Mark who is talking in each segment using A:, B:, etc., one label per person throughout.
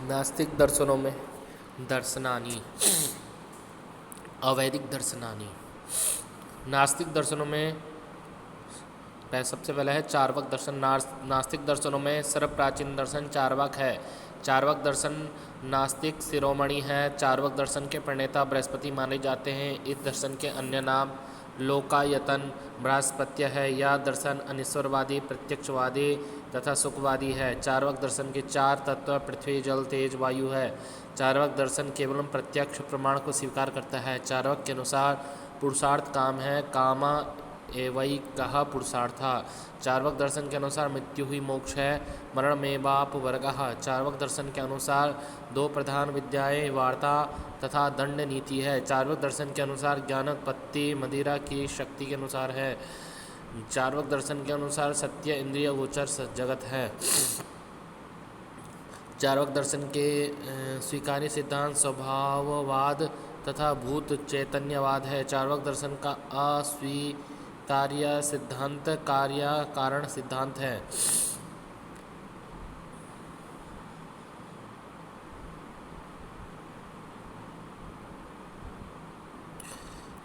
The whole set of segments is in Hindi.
A: नास्तिक दर्शनों में दर्शनानि, अवैदिक दर्शनानि। नास्तिक दर्शनों में सबसे पहला है चार्वाक दर्शन। नास्तिक दर्शनों में सर्वप्राचीन दर्शन चार्वाक है। चार्वाक दर्शन नास्तिक शिरोमणि है। चार्वाक दर्शन के प्रणेता बृहस्पति माने जाते हैं। इस दर्शन के अन्य नाम लोकायतन, बृहस्पत्य है। यह दर्शन अनिश्वरवादी, प्रत्यक्षवादी तथा सुखवादी है। चार्वाक दर्शन के चार तत्व पृथ्वी, जल, तेज, वायु है। चार्वाक दर्शन केवल प्रत्यक्ष प्रमाण को स्वीकार करता है। चार्वाक के अनुसार पुरुषार्थ काम है, कामा एवैकः पुरुषार्था। चार्वाक दर्शन के अनुसार मृत्यु ही मोक्ष है, मरणमेवाप वर्गः। चार्वाक दर्शन के अनुसार दो प्रधान विद्याएं वार्ता तथा दंड नीति है। चार्वाक दर्शन के अनुसार ज्ञानोत्पत्ति मदिरा की शक्ति के अनुसार है। चार्वाक दर्शन के अनुसार सत्य इंद्रिय गोचर जगत है। चार्वाक दर्शन के स्वीकार्य सिद्धांत स्वभाववाद तथा भूत चैतन्यवाद है। चार्वाक दर्शन का अस्वीकार्य सिद्धांत कार्य कारण सिद्धांत है।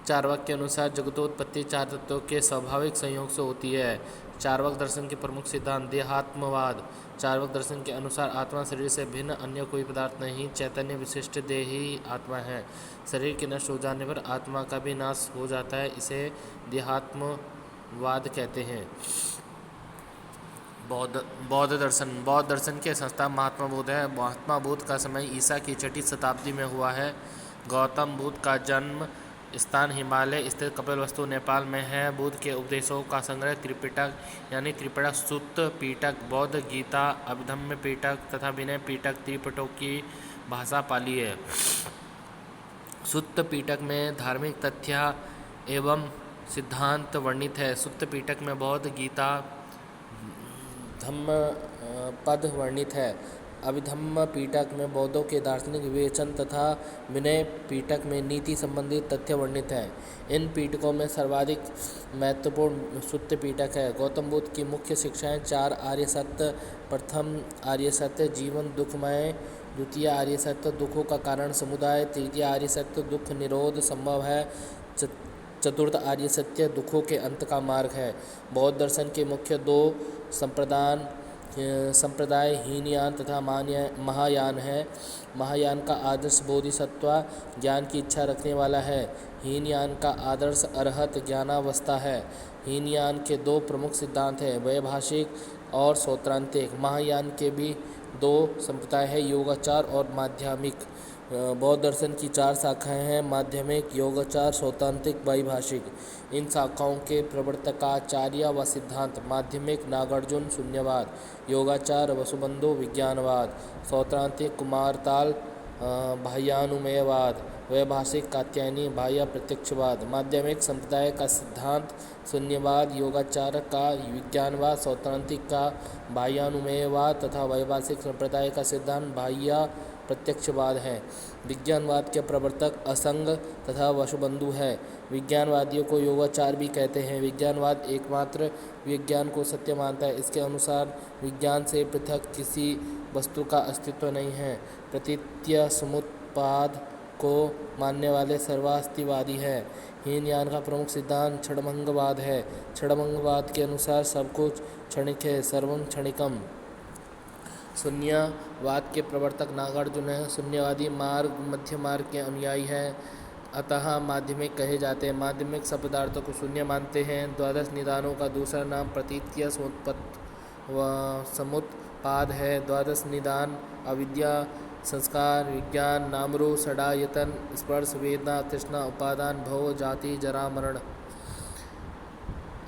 A: चार्वाक के अनुसार जगतोत्पत्ति चार तत्वों के स्वाभाविक संयोग से होती है। चार्वाक दर्शन के प्रमुख सिद्धांत देहात्मवाद। चार्वाक दर्शन के अनुसार आत्मा शरीर से भिन्न अन्य कोई पदार्थ नहीं, चैतन्य विशिष्ट देह ही आत्मा है। शरीर के नष्ट हो जाने पर आत्मा का भी नाश हो जाता है, इसे देहात्मवाद कहते हैं। बौद्ध दर्शन के संस्था महात्मा बुद्ध है। महात्मा बुद्ध का समय ईसा की 6वीं शताब्दी में हुआ है। गौतम बुद्ध का जन्म स्थान हिमालय स्थित कपिलवस्तु नेपाल में है। बुद्ध के उपदेशों का संग्रह त्रिपिटक यानी त्रिपिटक, सुत्त पिटक, बौद्ध गीता, अभिधम्म पिटक तथा विनय पिटक त्रिपिटकों की भाषा पाली है। सुत्त पिटक में धार्मिक तथ्य एवं सिद्धांत वर्णित है। सुत्त पिटक में बौद्ध गीता धम्म पद वर्णित है। अभिधम्म पीटक में बौद्धों के दार्शनिक विवेचन तथा विनय पीटक में नीति संबंधित तथ्य वर्णित हैं। इन पीटकों में सर्वाधिक महत्वपूर्ण सुत्त पीटक है। गौतम बुद्ध की मुख्य शिक्षाएं 4 आर्य सत्य। प्रथम आर्य सत्य जीवन दुखमय। द्वितीय आर्य सत्य दुखों का कारण समुदाय। तृतीय आर्य सत्य दुख निरोध संभव है। चतुर्थ आर्य सत्य दुखों के अंत का मार्ग है। बौद्ध दर्शन के मुख्य 2 संप्रदाय हीनयान तथा महायान है। महायान का आदर्श बोधिसत्व ज्ञान की इच्छा रखने वाला है। हीनयान का आदर्श अरहत ज्ञानावस्था है। हीनयान के 2 प्रमुख सिद्धांत हैं, वैभाषिक और सौत्रांतिक। महायान के भी 2 संप्रदाय है, योगाचार और माध्यमिक। बौद्ध दर्शन की 4 शाखाएं हैं, माध्यमिक, योगाचार, सौत्रांतिक, वैभाषिक। इन शाखाओं के प्रवर्तकाचार्य व सिद्धांत माध्यमिक नागार्जुन शून्यवाद, योगाचार वसुबंधु विज्ञानवाद, सौत्रांतिक कुमारताल बाह्यानुमेयवाद, वैभाषिक कात्यायनी बाह्य प्रत्यक्षवाद। माध्यमिक संप्रदाय का सिद्धांत शून्यवाद, योगाचार का विज्ञानवाद, सौत्रांतिक का बाह्यानुमेयवाद तथा वैभाषिक संप्रदाय का सिद्धांत बाह्य प्रत्यक्षवाद है। विज्ञानवाद के प्रवर्तक असंग तथा वसुबंधु है। विज्ञानवादियों को योगाचार भी कहते हैं। विज्ञानवाद एकमात्र विज्ञान को सत्य मानता है। इसके अनुसार विज्ञान से पृथक किसी वस्तु का अस्तित्व नहीं है। प्रतीत्य समुत्पाद को मानने वाले सर्वास्तिवादी हैं। हीनयान का प्रमुख सिद्धांत क्षणभंगवाद है। क्षणभंगवाद के अनुसार सब कुछ क्षणिक है, सर्वं क्षणिकम्। शून्यवाद के प्रवर्तक नागार्जुन है। शून्यवादी मार्ग मध्य मार्ग के अनुयायी हैं, अतः माध्यमिक कहे जाते हैं। माध्यमिक सब पदार्थों को शून्य मानते हैं। द्वादश निदानों का दूसरा नाम प्रतीत्य समुत्पाद है। द्वादश निदान अविद्या, संस्कार, विज्ञान, नामरूप, षडायतन, स्पर्श, वेदना, तृष्णा, उपादान, भव, जाति, जरा, मरण।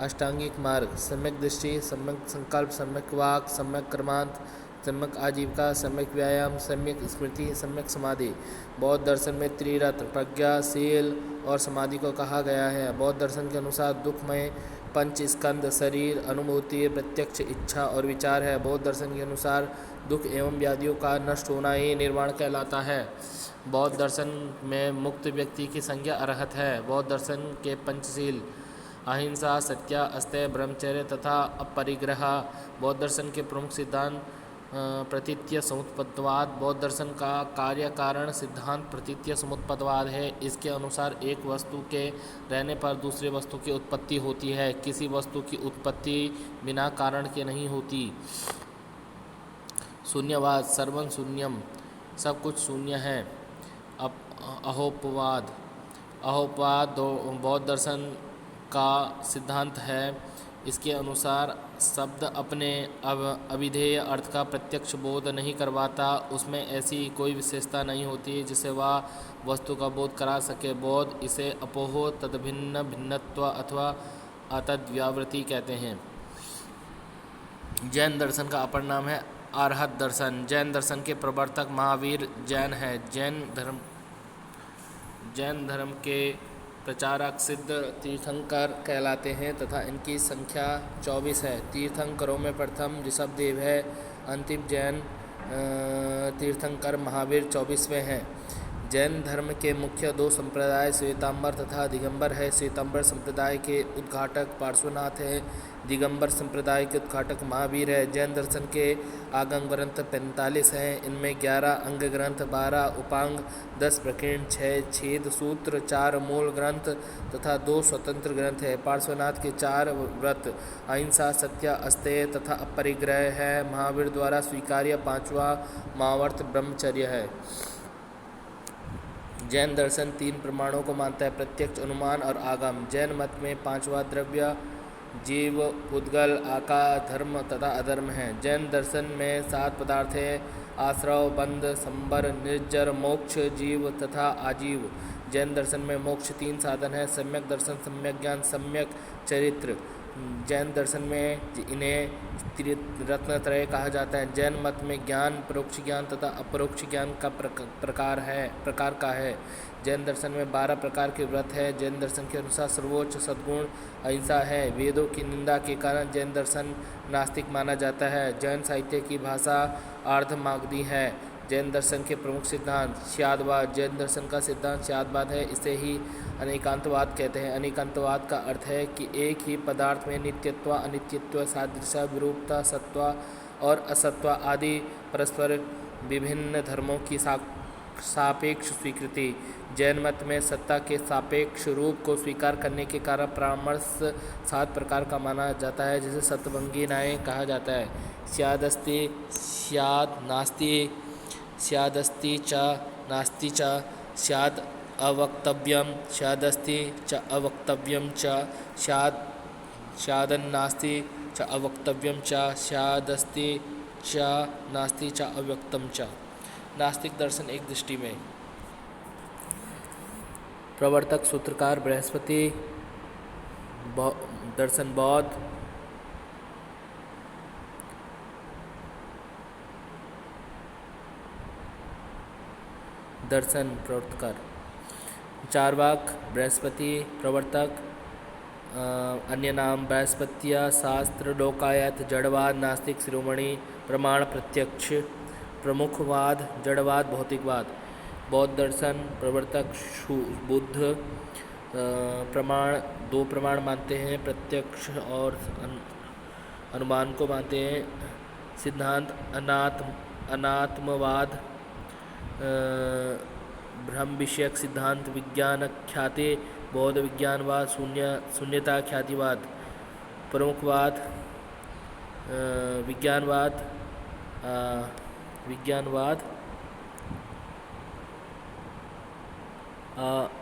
A: अष्टांगिक मार्ग सम्यक दृष्टि, सम्यक संकल्प, सम्यक वाक, सम्यक कर्मांत, सम्यक आजीविका, सम्यक व्यायाम, सम्यक स्मृति, सम्यक समाधि। बौद्ध दर्शन में त्रिरत्न प्रज्ञा, शील और समाधि को कहा गया है। बौद्ध दर्शन के अनुसार दुखमय पंच स्कंद शरीर, अनुभूति, प्रत्यक्ष, इच्छा और विचार है। बौद्ध दर्शन के अनुसार दुख एवं व्याधियों का नष्ट होना ही निर्वाण कहलाता है। बौद्ध दर्शन में मुक्त व्यक्ति की संज्ञा अरहत है। बौद्ध दर्शन के पंचशील अहिंसा, सत्य, अस्तेय, ब्रह्मचर्य तथा अपरिग्रह। बौद्ध दर्शन के प्रमुख सिद्धांत प्रतीत्य समुत्पत्तवाद। बौद्ध दर्शन का कार्य कारण सिद्धांत प्रतीत्य समुत्पत्तवाद है। इसके अनुसार एक वस्तु के रहने पर दूसरे वस्तु की उत्पत्ति होती है। किसी वस्तु की उत्पत्ति बिना कारण के नहीं होती। शून्यवाद। सर्वं शून्यम, सब कुछ शून्य है। अहोपवाद। अहोपवाद बौद्ध दर्शन का सिद्धांत है। इसके अनुसार शब्द अपने अविधेय अर्थ का प्रत्यक्ष बोध नहीं करवाता। उसमें ऐसी कोई विशेषता नहीं होती जिसे वह वस्तु का बोध करा सके। बौद्ध इसे अपोह, तद्भिन्न, भिन्नत्व अथवा अतद्व्यावृत्ति कहते हैं। जैन दर्शन का अपर नाम है अरहत दर्शन। जैन दर्शन के प्रवर्तक महावीर जैन है। जैन धर्म के प्रचारक सिद्ध तीर्थंकर कहलाते हैं तथा इनकी संख्या 24 है। तीर्थंकरों में प्रथम ऋषभदेव है। अंतिम जैन तीर्थंकर महावीर 24वें हैं। जैन धर्म के मुख्य दो संप्रदाय श्वेतांबर तथा दिगंबर है। श्वेतांबर संप्रदाय के उद्घाटक पार्श्वनाथ है। दिगंबर संप्रदाय के उद्घाटक महावीर है। जैन दर्शन के आगम ग्रंथ 45 हैं। इनमें 11 अंग ग्रंथ, 12 उपांग, 10 प्रकीर्ण, 6 छेद सूत्र, 4 मूल ग्रंथ तथा 2 स्वतंत्र ग्रंथ है। पार्श्वनाथ के 4 व्रत अहिंसा, सत्य, अस्तेय तथा अपरिग्रह है। महावीर द्वारा स्वीकार्य 5वां महाव्रत ब्रह्मचर्य है। जैन दर्शन 3 प्रमाणों को मानता है, प्रत्यक्ष, अनुमान और आगम। जैन मत में 5वां द्रव्य, जीव, पुद्गल, आकार, धर्म तथा अधर्म है। जैन दर्शन में 7 पदार्थ है, आश्रव, बंध, संबर, निर्जर, मोक्ष, जीव तथा आजीव। जैन दर्शन में मोक्ष 3 साधन है, सम्यक दर्शन, सम्यक ज्ञान, सम्यक चरित्र। जैन दर्शन में इन्हें रत्नत्रय कहा जाता है। जैन मत में ज्ञान परोक्ष ज्ञान तथा अपरोक्ष ज्ञान का प्रकार का है। जैन दर्शन में 12 प्रकार के व्रत है। जैन दर्शन के अनुसार सर्वोच्च सद्गुण अहिंसा है। वेदों की निंदा के कारण जैन दर्शन नास्तिक माना जाता है। जैन साहित्य की भाषा अर्धमागधी है। जैन दर्शन के प्रमुख सिद्धांत स्यादवाद। जैन दर्शन का सिद्धांत स्यादवाद है। इसे ही अनेकांतवाद कहते हैं। अनेकांतवाद का अर्थ है कि एक ही पदार्थ में नित्यत्व, अनित्यत्व, सादृश्य, विरूपता, सत्व और असत्व आदि परस्पर विभिन्न धर्मों की सापेक्ष स्वीकृति। जैन मत में सत्ता के सापेक्ष रूप को स्वीकार करने के कारण परामर्श 7 प्रकार का माना जाता है, जिसे सत्वंगी न्याय कहा जाता है। स्यादस्ति, स्याद नास्ति, स्यादस्ति च नास्ति च, स्याद अवक्तव्यम, स्यादस्ति च अवक्तव्यम च, स्यादन्नास्ति च अवक्तव्यम च, स्यादस्ति च नास्ति च अव्यक्तम च। नास्तिक दर्शन एक दृष्टि में। प्रवर्तक सूत्रकार बृहस्पति। दर्शन बौद्ध। दर्शन प्रवर्तकर चार्वाक बृहस्पति। प्रवर्तक अन्य नाम बृहस्पत्य शास्त्र लोकायत। जड़वाद नास्तिक शिरोमणि। प्रमाण प्रत्यक्ष। प्रमुखवाद जड़वाद भौतिकवाद। बौद्ध दर्शन प्रवर्तक बुद्ध। प्रमाण 2 प्रमाण मानते हैं, प्रत्यक्ष और अनुमान को मानते हैं। सिद्धांत अनात्मवाद, ब्रह्म विषयक सिद्धांत, विज्ञान ख्याति, बौद्ध विज्ञानवाद, शून्यता ख्यातिवाद। प्रमुखवाद विज्ञानवाद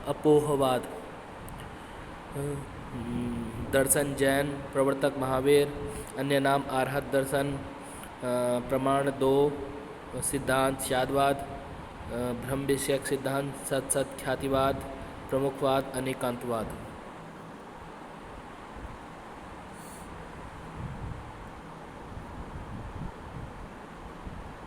A: अपोहवाद। दर्शन जैन। प्रवर्तक महावीर। अन्य नाम अरहत दर्शन। प्रमाण 2 सिद्धांत स्यादवाद, ब्रह्म विषयक सिद्धांत सत ख्यातिवाद, प्रमुखवाद अनेकांतवाद।